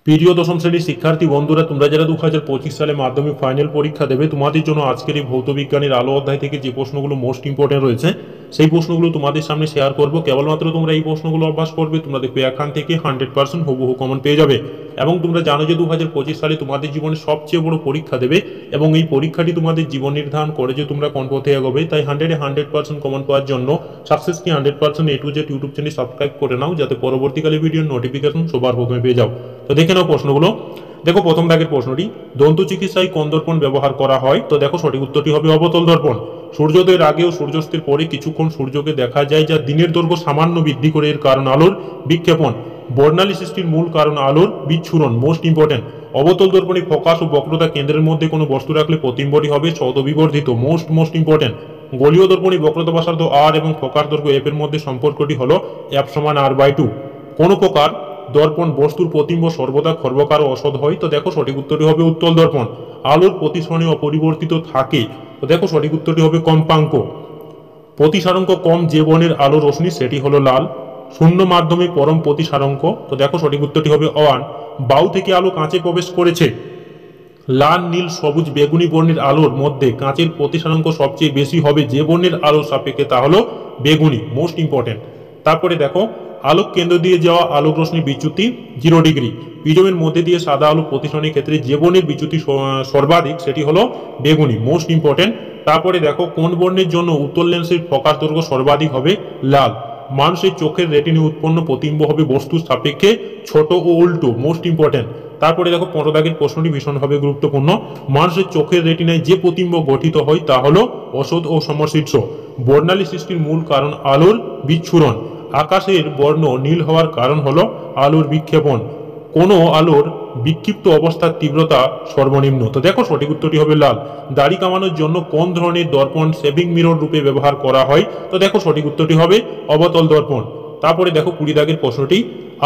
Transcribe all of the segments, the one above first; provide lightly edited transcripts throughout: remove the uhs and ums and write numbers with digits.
প্রিয় দশম শ্রেণীর শিক্ষার্থী বন্ধুরা, তোমরা যারা 2025 সালে মাধ্যমিক ফাইনাল পরীক্ষা দেবে, তোমাদের জন্য আজকের এই ভৌত বিজ্ঞানের আলো অধ্যায় থেকে যে প্রশ্নগুলো মোস্ট ইম্পর্টেন্ট রয়েছে সেই প্রশ্নগুলো তোমাদের সামনে শেয়ার করব। কেবলমাত্র তোমরা এই প্রশ্নগুলো অভ্যাস করবে, তোমরা দেখবে এখান থেকে 100% হুবহু কমন পেয়ে যাবে। এবং তোমরা জানো যে 2025 সালে তোমাদের জীবনে সবচেয়ে বড় পরীক্ষা দেবে এবং এই পরীক্ষাটি তোমাদের জীবন নির্ধারণ করে যে তোমরা কোন পথে এগোবে। তাই 100% কমন পাওয়ার জন্য সাকসেস কি 100% A to Z YouTube channel subscribe করে নাও, যাতে পরবর্তীকালে ভিডিওর নোটিফিকেশন সবার প্রথমে পেয়ে যাও। তো দেখে নাও প্রশ্নগুলো। দেখো প্রথম দাগের প্রশ্নটি, দন্ত চিকিৎসায় কোন দর্পণ ব্যবহার করা হয়? তো দেখো সঠিক উত্তরটি হবে অবতল দর্পণ। সূর্যোদয়ের আগে ও সূর্যাস্তের পরে কিছুক্ষণ সূর্যকে দেখা যায়, যা দিনের দৈর্ঘ্য সামান্য বৃদ্ধি করে। এর কারণ আলোর বিক্ষেপণ। বর্ণালী সৃষ্টির মূল কারণ আলোর বিচ্ছুরণ। Most important. অবতল দর্পণে ফোকাস ও বক্রতা কেন্দ্রের মধ্যে কোনো বস্তু রাখলে প্রতিবিম্বটি হবে শতবিবর্ধিত। Most important. গোলীয় দর্পণে বক্রতা ব্যাসার্ধ আর এবং ফোকাস দৈর্ঘ্য এফ এর মধ্যে সম্পর্কটি হলো এফ সমান r/2। কোন প্রকার দর্পণ বস্তুর প্রতিবিম্ব সর্বদা খর্বকার ও অসৎ হয়? তো দেখো সঠিক উত্তরটি হবে উত্তল দর্পণ। আলোর প্রতিসরণে অপরিবর্তিত থাকে। তো দেখো সঠিক উত্তরটি হবে কম্পাঙ্ক। প্রতিসারাঙ্ক কম যে বর্ণের আলো রশ্মি সেটি হলো লাল। শূন্য মাধ্যমে পরম প্রতিসারাঙ্ক। তো দেখো সঠিক উত্তরটি হবে 1। বাউ থেকে আলো কাঁচে প্রবেশ করেছে। লাল, নীল, সবুজ, বেগুনি বর্ণের আলোর মধ্যে কাঁচের প্রতিসারাঙ্ক সবচেয়ে বেশি হবে যে বর্ণের আলোর সাপেক্ষে, তা হলো বেগুনি। Most important. তারপরে দেখো, আলোক কেন্দ্র দিয়ে যাওয়া আলোক রশ্মি বিচ্যুতি 0 ডিগ্রি। প্রিজমের মধ্যে দিয়ে সাদা আলো প্রতিসরণের ক্ষেত্রে যে বর্ণের বিচ্যুতি সর্বাধিক সেটি হলো বেগুনি। Most important. তারপরে দেখো, কোন বর্ণের জন্য উত্তল লেন্সের ফোকাস দৈর্ঘ্য সর্বাধিক হবে? লাল। মানুষের চোখের রেটিনে উৎপন্ন প্রতিবিম্ব হবে বস্তুর সাপেক্ষে ছোট ও উল্টো। Most important. তারপরে দেখো 15 দাগের প্রশ্নটি ভীষণভাবে গুরুত্বপূর্ণ। মানুষের চোখের রেটিনায় যে প্রতিবিম্ব গঠিত হয় তা হলো অসৎ ও সমশীর্ষ। বর্ণালী সৃষ্টির মূল কারণ আলোর বিচ্ছুরণ। আকাশের বর্ণ নীল হওয়ার কারণ হলো আলোর বিক্ষেপণ। কোনো আলোর বিক্ষিপ্ত অবস্থার তীব্রতা সর্বনিম্ন। তো দেখো সঠিক উত্তরটি হবে লাল। দাড়ি কামানোর জন্য কোন ধরনের দর্পণ শেভিং মিরর রূপে ব্যবহার করা হয়? তো দেখো সঠিক উত্তরটি হবে অবতল দর্পণ। তারপরে দেখো 20 দাগের প্রশ্নটি,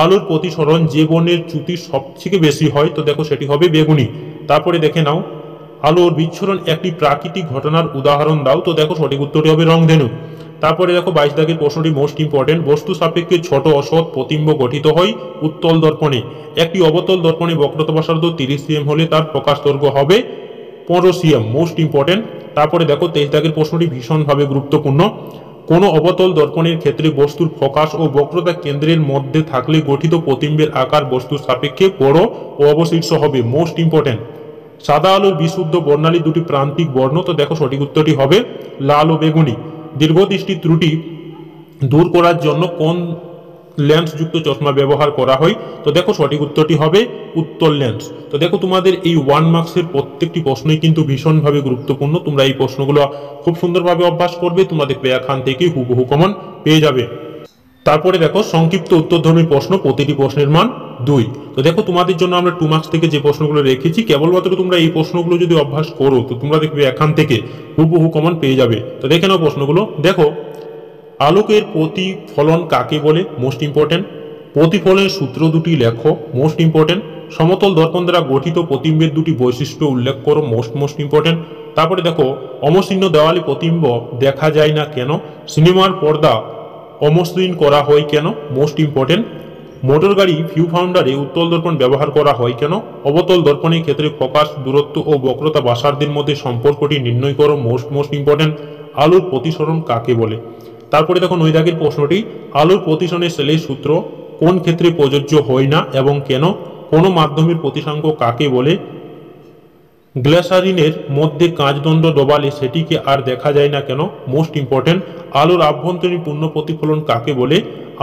আলোর প্রতিসরণ যে বর্ণের চ্যুতি সবথেকে বেশি হয়? তো দেখো সেটি হবে বেগুনি। তারপরে দেখে নাও, আলোর বিচ্ছুরণ একটি প্রাকৃতিক ঘটনার উদাহরণ দাও। তো দেখো সঠিক উত্তরটি হবে রংধেনু। তারপরে দেখো 22 দাগের প্রশ্নটি মোস্ট ইম্পর্টেন্ট। বস্তু সাপেক্ষে ছোট অসৎ প্রতিবিম্ব গঠিত হয় উত্তল দর্পণে। একটি অবতল দর্পণে বক্রতা ব্যাসার্ধ 30 cm হলে তার প্রকাশ দৈর্ঘ্য হবে 15 cm। Most important. তারপরে দেখো 23 দাগের প্রশ্নটি ভীষণভাবে গুরুত্বপূর্ণ। কোনো অবতল দর্পণের ক্ষেত্রে বস্তুর ফোকাস ও বক্রতা কেন্দ্রের মধ্যে থাকলে গঠিত প্রতিবিম্বের আকার বস্তুর সাপেক্ষে বড় ও অবশীর্ষ হবে। Most important. সাদা আলোর বিশুদ্ধ বর্ণালী দুটি প্রান্তিক বর্ণ। তো দেখো সঠিক উত্তরটি হবে লাল ও বেগুনি। দীর্ঘদৃষ্টি ত্রুটি দূর করার জন্য কোন লেন্স যুক্ত চশমা ব্যবহার করা হয়? তো দেখো সঠিক উত্তরটি হবে উত্তল লেন্স। তো দেখো তোমাদের এই 1 মার্কসের প্রত্যেকটি প্রশ্নই কিন্তু ভীষণভাবে গুরুত্বপূর্ণ। তোমরা এই প্রশ্নগুলো খুব সুন্দরভাবে অভ্যাস করবে, তোমরা দেখবে এখান থেকে হুবহু কমন পেয়ে যাবে। তারপরে দেখো সংক্ষিপ্ত উত্তরধর্মী প্রশ্ন, প্রতিটি প্রশ্নের মান 2। তো দেখো তোমাদের জন্য আমরা 2 মার্কস থেকে যে প্রশ্নগুলো রেখেছি, কেবলমাত্র তোমরা এই প্রশ্নগুলো যদি অভ্যাস করো তো তোমরা দেখবে এখান থেকে হুবহু কমন পেয়ে যাবে। তো দেখে নাও প্রশ্নগুলো। দেখো, আলোকের প্রতিফলন কাকে বলে? Most important. প্রতিফলনের সূত্র দুটি লেখো। Most important. সমতল দর্পণ দ্বারা গঠিত প্রতিবিম্বের দুটি বৈশিষ্ট্য উল্লেখ করো। Most important. তারপরে দেখো, অমসৃণ দেওয়ালে প্রতিবিম্ব দেখা যায় না কেন? সিনেমার পর্দা অমসৃণ করা হয় কেন? Most important. মোটর গাড়ি ভিউ ফাউন্ডারে উত্তল দর্পণ ব্যবহার করা হয় কেন? অবতল দর্পণের ক্ষেত্রে ফোকাস দূরত্ব ও বক্রতা ব্যাসার্ধের মধ্যে সম্পর্কটি নির্ণয় করো। Most important. আলোর প্রতিসরণ কাকে বলে? তারপরে দেখো 9 দাগের প্রশ্নটি, আলোর প্রতিসরণের সেলের সূত্র কোন ক্ষেত্রে প্রযোজ্য হয় না এবং কেন? কোন মাধ্যমের প্রতিসাঙ্ক কাকে বলে? গ্লাসারিনের মধ্যে কাঁচদণ্ড ডোবালে সেটিকে আর দেখা যায় না কেন? Most important. আলোর আভ্যন্তরীণ পূর্ণ প্রতিফলন কাকে বলে?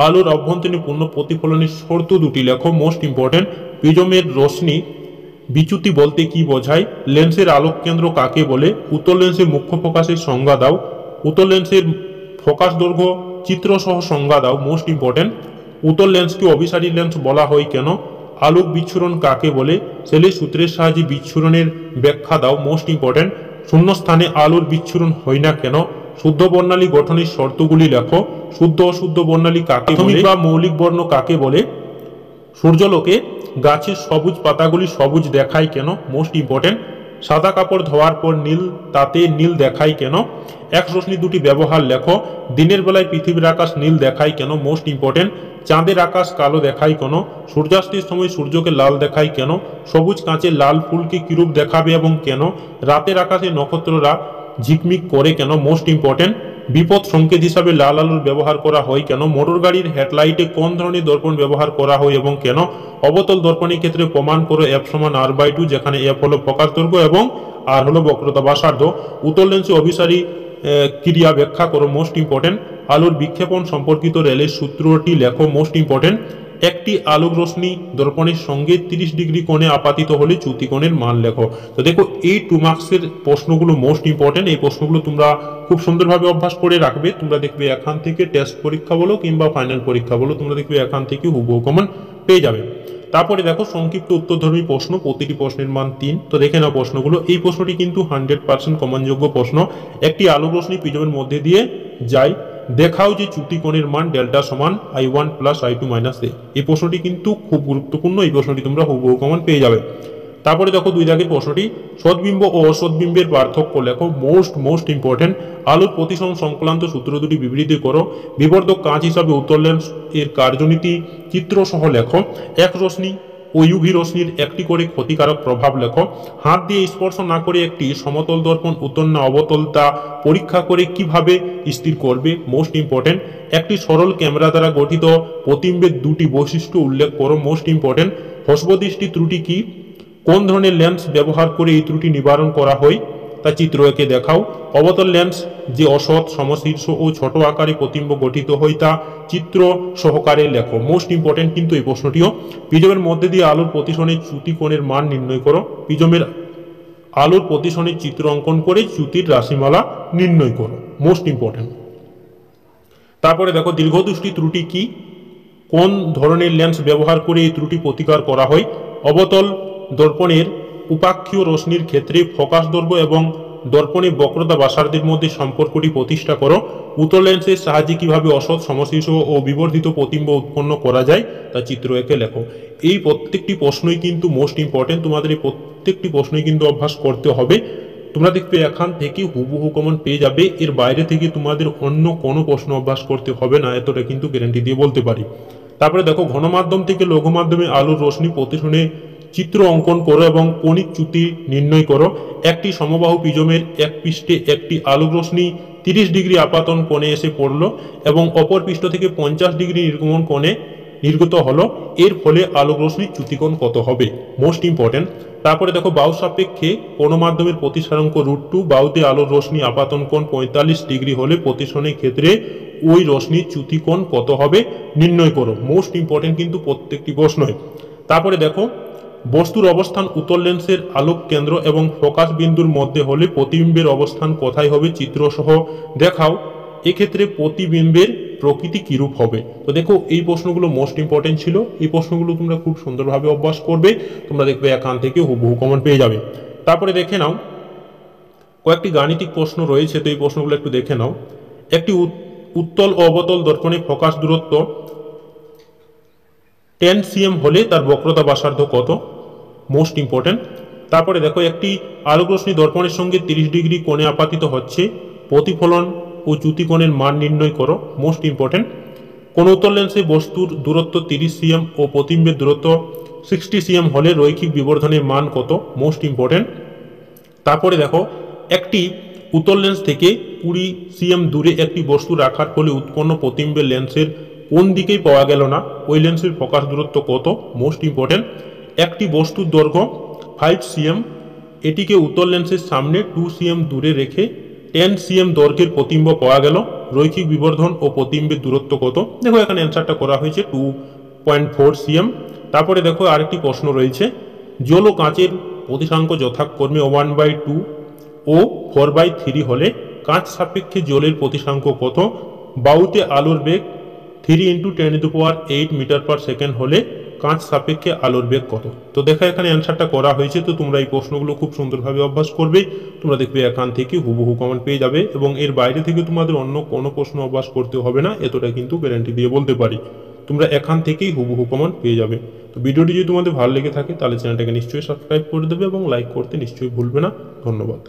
আলোর অভ্যন্তরীণ পূর্ণ প্রতিফলনের শর্ত দুটি লেখো। Most important. প্রিজমের রশ্মি বিচ্যুতি বলতে কি বোঝায়? লেন্সের আলোক কেন্দ্র কাকে বলে? উত্তল লেন্সের মুখ্য ফোকাসের সংজ্ঞা দাও। উত্তল লেন্সের ফোকাস দৈর্ঘ্য চিত্রসহ সংজ্ঞা দাও। Most important. উত্তল লেন্সকে অভিসারী লেন্স বলা হয় কেন? আলোক বিচ্ছুরণ কাকে বলে? সেলের সূত্রের সাহায্যে বিচ্ছুরণের ব্যাখ্যা দাও। Most important. শূন্যস্থানে আলোর বিচ্ছুরণ হয় না কেন? শুদ্ধ বর্ণালী গঠনের শর্তগুলি লেখো। শুদ্ধ অশুদ্ধ বর্ণালী কাকে বলে বা মৌলিক বর্ণ কাকে বলে? সূর্যালোকে গাছের সবুজ পাতাগুলি সবুজ দেখায় কেন? Most important. সাদা কাপড় ধোয়ার পর নীল তাতে নীল দেখায় কেন? এক রশ্মি দুটি ব্যবহার লেখো। দিনের বেলায় পৃথিবীর আকাশ নীল দেখায় কেন? Most important. চাঁদের আকাশ কালো দেখায় কেন? সূর্যাস্তের সময় সূর্যকে লাল দেখায় কেন? সবুজ কাঁচে লাল ফুলকে কিরূপ দেখাবে এবং কেন? রাতের আকাশে নক্ষত্ররা ঝিকমিক করে কেন? Most important. বিপদ সংকেত হিসাবে লাল আলোর ব্যবহার করা হয় কেন? মোটর গাড়ির হেডলাইটে কোন ধরনের দর্পণ ব্যবহার করা হয় এবং কেন? অবতল দর্পণের ক্ষেত্রে প্রমাণ করো F সমান R/2, যেখানে F হলো ফোকাস দৈর্ঘ্য এবং R হলো বক্রতা ব্যাসার্ধ। উত্তল লেন্সে অভিসারী ক্রিয়া ব্যাখ্যা করো। Most important. আলোর বিক্ষেপণ সম্পর্কিত রেলের সূত্রটি লেখো। Most important. একটি আলোক রশ্মি দর্পণের সঙ্গে 30 ডিগ্রি কোণে আপাতিত হলে চ্যুতিকোণের মান লেখো। তো দেখো এই 2 মার্কসের প্রশ্নগুলো মোস্ট ইম্পর্টেন্ট। এই প্রশ্নগুলো তোমরা খুব সুন্দরভাবে অভ্যাস করে রাখবে। তোমরা দেখবে এখান থেকে টেস্ট পরীক্ষা বলো কিংবা ফাইনাল পরীক্ষা বলো, তোমরা দেখবে এখান থেকে হুবহু কমন পেয়ে যাবে। তারপরে দেখো সংক্ষিপ্ত উত্তরধর্মী প্রশ্ন, প্রতিটি প্রশ্নের মান 3। তো দেখে নাও প্রশ্নগুলো। এই প্রশ্নটি কিন্তু 100% কমনযোগ্য প্রশ্ন। একটি আলোক রশ্মি প্রিজমের মধ্যে দিয়ে যায়, দেখাও যে চ্যুতিকোণের মান ডেল্টা সমান I1 plus I2 minus A। এই প্রশ্নটি কিন্তু খুব গুরুত্বপূর্ণ। এই প্রশ্নটি তোমরা হুবহু কমন পেয়ে যাবে। তারপরে দেখো 2 দাগের প্রশ্নটি, সদ্বিম্ব ও অসদ্বিম্বের পার্থক্য লেখো। Most important. আলোর প্রতিসম সংক্রান্ত সূত্র দুটি বিবৃতি করো। বিবর্ধক কাঁচ হিসাবে উত্তল লেন্স এর কার্যনীতি চিত্র সহ লেখো। এক রশ্মি ও ইউভি রশ্মির একটি করে ক্ষতিকারক প্রভাব লেখো। হাত দিয়ে স্পর্শ না করে একটি সমতল দর্পণ উত্তল না অবতল তা পরীক্ষা করে কিভাবে স্থির করবে। Most important. একটি সরল ক্যামেরা দ্বারা গঠিত প্রতিবিম্বের দুটি বৈশিষ্ট্য উল্লেখ করো। Most important. হস্বদৃষ্টি ত্রুটি কি? কোন ধরনের লেন্স ব্যবহার করে এই ত্রুটি নিবারণ করা হয় তা চিত্র এঁকে দেখাও। অবতল লেন্স যে অসৎ সমশীর্ষ ও ছোট আকারে প্রতিবিম্ব গঠিত হয় তা চিত্র সহকারে লেখো। মোস্ট ইম্পর্টেন্ট কিন্তু এই প্রশ্নটিও। প্রিজমের মধ্যে দিয়ে আলোর প্রতিসনের চ্যুতিকোণের মান নির্ণয় করো। প্রিজমের আলোর প্রতিসনের চিত্র অঙ্কন করে চ্যুতির রাশিমালা নির্ণয় করো। Most important. তারপরে দেখো দীর্ঘদৃষ্টি ত্রুটি কি? কোন ধরনের লেন্স ব্যবহার করে এই ত্রুটি প্রতিকার করা হয়? অবতল দর্পণের উপাক্ষীয় রশ্মির ক্ষেত্রে ফোকাস দৈর্ঘ্য এবং দর্পণের বক্রতা ব্যাসার্ধের মধ্যে সম্পর্কটি প্রতিষ্ঠা করো। উত্তল লেন্সের সাহায্যে কিভাবে অসৎ সমশীর্ষ ও বিবর্ধিত প্রতিবিম্ব উৎপন্ন করা যায় তা চিত্র এঁকে লেখো। এই প্রত্যেকটি প্রশ্নই কিন্তু মোস্ট ইম্পর্টেন্ট। তোমাদের এই প্রত্যেকটি প্রশ্নই কিন্তু অভ্যাস করতে হবে। তোমরা দেখবে এখান থেকে হুবহু কমন পেয়ে যাবে। এর বাইরে থেকে তোমাদের অন্য কোনো প্রশ্ন অভ্যাস করতে হবে না, এতটা কিন্তু গ্যারান্টি দিয়ে বলতে পারি। তারপরে দেখো ঘনমাধ্যম থেকে লঘু মাধ্যমে আলোর রশ্মি প্রতিসনে চিত্র অঙ্কন করো এবং কণিক চ্যুতি নির্ণয় করো। একটি সমবাহু প্রিজমের এক পৃষ্ঠে একটি আলোক রশ্মি 30 ডিগ্রি আপাতন কোণে এসে পড়লো এবং অপর পৃষ্ঠ থেকে 50 ডিগ্রি নির্গমন কোণে নির্গত হলো। এর ফলে আলোক রশ্মির চ্যুতিকোণ কত হবে? Most important. তারপরে দেখো বাহু সাপেক্ষে কোন মাধ্যমের প্রতিসারাঙ্ক √2। বাহুতে আলোর রশ্মি আপাতন কোণ 45 ডিগ্রি হলে প্রতিসনের ক্ষেত্রে ওই রশ্মির চ্যুতিকোণ কত হবে নির্ণয় করো। মোস্ট ইম্পর্টেন্ট কিন্তু প্রত্যেকটি প্রশ্নই। তারপরে দেখো বস্তুর অবস্থান উত্তল লেন্সের আলোক কেন্দ্র এবং ফোকাস বিন্দুর মধ্যে হলে প্রতিবিম্বের অবস্থান কোথায় হবে চিত্র সহ দেখাও। এক্ষেত্রে প্রতিবিম্বের প্রকৃতি কিরূপ হবে? তো দেখো এই প্রশ্নগুলো মোস্ট ইম্পর্টেন্ট ছিল। এই প্রশ্নগুলো তোমরা খুব সুন্দরভাবে অভ্যাস করবে। তোমরা দেখবে এখান থেকে হুবহু কমন পেয়ে যাবে। তারপরে দেখে নাও কয়েকটি গাণিতিক প্রশ্ন রয়েছে, তো এই প্রশ্নগুলো একটু দেখে নাও। একটি উত্তল ও অবতল দর্পণে ফোকাস দূরত্ব 10 cm হলে তার বক্রতা ব্যাসার্ধ কত? Most important. তারপরে দেখো একটি আলোক রশ্মি দর্পণের সঙ্গে 30 ডিগ্রি কোণে আপাতিত হচ্ছে, প্রতিফলন ও চ্যুতিকোণের মান নির্ণয় করো। Most important. কোন উত্তল লেন্সে বস্তুর দূরত্ব 30 cm ও প্রতিবিম্বের দূরত্ব 60 cm হলে রৈখিক বিবর্ধনের মান কত? Most important. তারপরে দেখো একটি উত্তল লেন্স থেকে 20 cm দূরে একটি বস্তু রাখার ফলে উৎপন্ন প্রতিবিম্বের লেন্সের কোন দিকেই পাওয়া গেল না, ওই লেন্সের ফোকাস দূরত্ব কত? Most important. একটি বস্তুর দৈর্ঘ্য 5 cm, এটিকে উত্তল লেন্সের সামনে 2 cm দূরে রেখে 10 cm দৈর্ঘ্যের প্রতিবিম্ব পাওয়া গেল, রৈখিক বিবর্ধন ও প্রতিবিম্বের দূরত্ব কত? দেখো এখানে অ্যান্সারটা করা হয়েছে 2.4 cm। তারপরে দেখো আরেকটি প্রশ্ন রয়েছে, জল ও কাঁচের প্রতিসাঙ্ক যথাক্রমে 1/2 ও 4/3 হলে কাঁচ সাপেক্ষে জলের প্রতিসাঙ্ক কত? বায়ুতে আলোর বেগ 3 × 10⁸ মিটার/সেকেন্ড হলে কাঁচ সাপেক্ষে আলোর বেগ কত? তো দেখো এখানে অ্যান্সারটা করা হয়েছে। তো তোমরা এই প্রশ্নগুলো খুব সুন্দরভাবে অভ্যাস করবে। তোমরা দেখবে এখান থেকে হুবহু কমন পেয়ে যাবে এবং এর বাইরে থেকে তোমাদের অন্য কোনো প্রশ্ন অভ্যাস করতে হবে না, এতটা কিন্তু গ্যারান্টি দিয়ে বলতে পারি। তোমরা এখান থেকেই হুবহু কমন পেয়ে যাবে। তো ভিডিওটি যদি তোমাদের ভালো লেগে থাকে তাহলে চ্যানেলটাকে নিশ্চয়ই সাবস্ক্রাইব করে দেবে এবং লাইক করতে নিশ্চয়ই ভুলবে না। ধন্যবাদ।